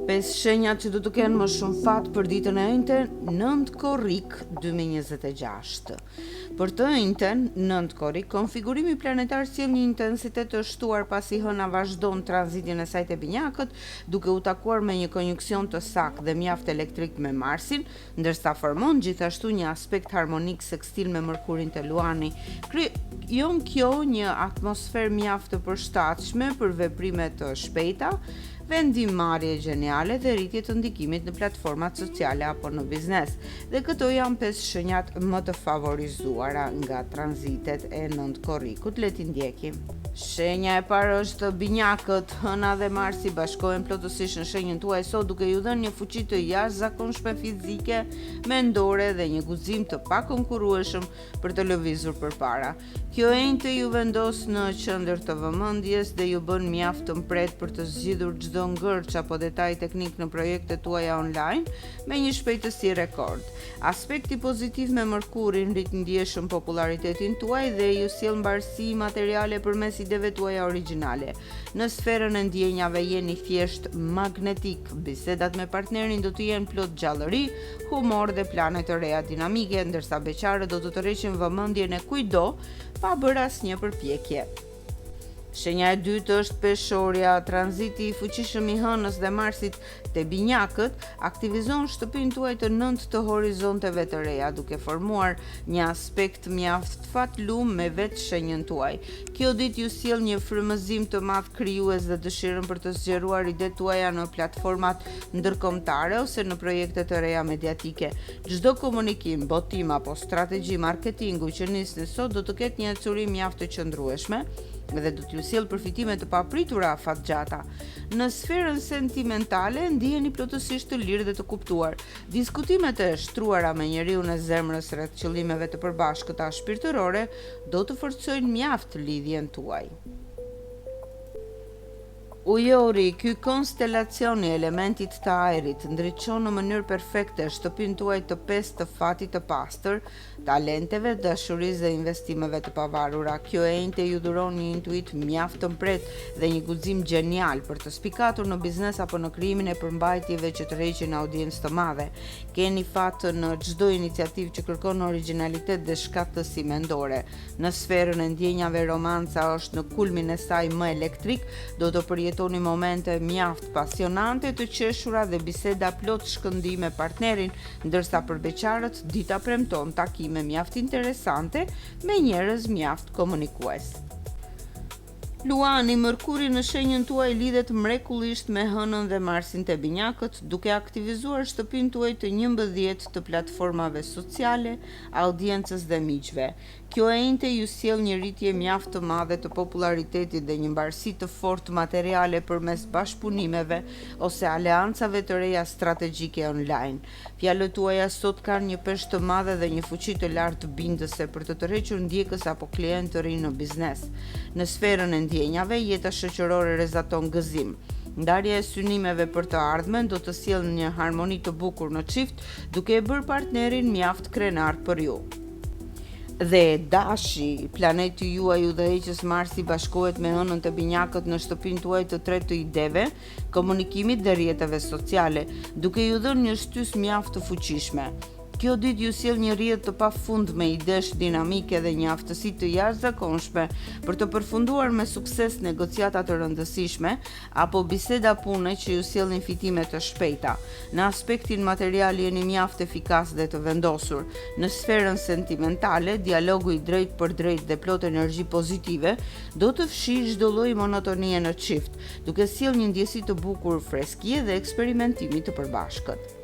5 shenjat që do të kenë më shumë fat për ditën e ënjten 9 korrik 2026. Për të ënjten 9 korrik, konfigurimi planetar sjell një intensitet të shtuar pasi hëna vazhdon tranzitin e saj te binjakët, duke u takuar me një konjunksion të saktë dhe mjaft elektrik me Marsin, ndërsa formon gjithashtu një aspekt harmonik sekstil me Mërkurin te Luani. Krijon kjo një atmosferë mjaft të përshtatshme për veprime të shpejta, vendimmarrje geniale dhe rritje të ndikimit në platformat sociale apo në biznes. Dhe këto janë 5 shenjat më të favorizuara nga tranzitet e 9 korrikut. Le t'i ndjekim. Shenja e parë është binjakët. Hëna dhe Marsi bashkohen plotësisht në shenjën tuaj sot, duke ju dhënë një fuqi të jashtëzakonshme fizike, mendore dhe një guxim të pakonkurrueshëm për të lëvizur përpara. Kjo enjte ju vendos në qendër të vëmendjes dhe ju bën mjaft të mpret për të zgjidhur çdo ngërç apo detaj teknik në projektet tuaja online me një shpejtësi rekord. Aspekti pozitiv me Mërkurin rrit ndjeshëm popularitetin tuaj dhe ju sjell mbarësi materiale përmes ideve tuaja origjinale. Në sferën e ndjenjave jeni thjesht magnetik. Bisedat me partnerin do të jenë plot gjallëri, humor dhe plane të reja dinamike, ndërsa beqarët do të tërheqin vëmendjen e kujdo pa bërë asnjë përpjekje. Shenja e dytë është peshorja. Tranziti i fuqishëm i hënës dhe Marsit te binjakët aktivizon shtëpinë tuaj të 9 të horizonteve të reja, duke formuar një aspekt mjaft fatlum me vetë shenjën tuaj. Kjo ditë ju sjell një frymëzim të madh krijues dhe dëshirën për të zgjeruar idetë tuaja në platformat ndërkombëtare ose në projekte të reja mediatike. Çdo komunikim, botim apo strategji marketingu që nisni sot do të ketë një ecurim mjaft të qëndrueshme dhe do t'ju sjell përfitime të papritura afatgjata. Në sferën sentimentale ndiheni plotësisht të lirë dhe të kuptuar. Diskutimet e shtruara me njeriun e zemrës rreth qëllimeve të përbashkëta shpirtërore do të forcojnë mjaft lidhjen tuaj. Ujori, ky konstelacion i elementit të ajrit ndriçon në mënyrë perfekte shtëpinë tuaj të pestë të fatit të pastër, talenteve, dashurisë dhe investimeve të pavarura. Kjo enjte ju dhuron një intuit mjaft të mpret dhe një guxim gjenial për të spikatur në biznes apo në krijimin e përmbajtjeve që tërheqin audiencë të madhe. Keni fat në çdo iniciativë që kërkon origjinalitet dhe shkatësi mendore. Në sferën e ndjenjave romanca është në kulmin e saj më elektrik, do të përjetoni momente mjaft pasionante të qeshura dhe biseda plot shkëndij me partnerin, ndërsa për beqarët dita premton takime mjaft interesante me njerëz mjaft komunikues. Luani, Mërkuri në shenjën tuaj lidhet mrekullisht me hënën dhe Marsin te binjakët, duke aktivizuar shtëpinë tuaj të 11 të platformave sociale, audiencës dhe miqve. Kjo enjte ju sjell një rritje mjaft të madhe të popularitetit dhe një mbarësi të fortë materiale përmes bashkëpunimeve ose aleancave të reja strategjike online. Fjalët tuaja sot kanë një peshë të madhe dhe një fuqi të lartë bindëse për të tërhequr ndjekës apo klient të rinj në biznes. Në sferën e ndjenjave, jeta shoqërore rrezaton gëzim. Ndarja e synimeve për të ardhmen do të sjellë një harmoni të bukur në çift, duke e bërë partnerin mjaft krenar për ju. Dhe dashi, planeti juaj udhëheqës Marsi bashkohet me hënën të binjakët në shtëpinë tuaj të tretë të ideve, komunikimit dhe rrjeteve sociale, duke ju dhënë një shtys mjaft të fuqishme. Kjo ditë ju sjell një rrjet të pafund me idesh dinamike dhe një aftësi të jashtëzakonshme për të përfunduar me sukses negociata të rëndësishme apo biseda pune që ju sjellin fitime të shpejta. Në aspektin material jeni mjaft efikas dhe të vendosur. Në sferën sentimentale, dialogu i drejt për drejt dhe plot energji pozitive do të fshijë çdo lloj monotonie në çift, duke sjellë një ndjesi të bukur freskie dhe eksperimentimi të përbashkët.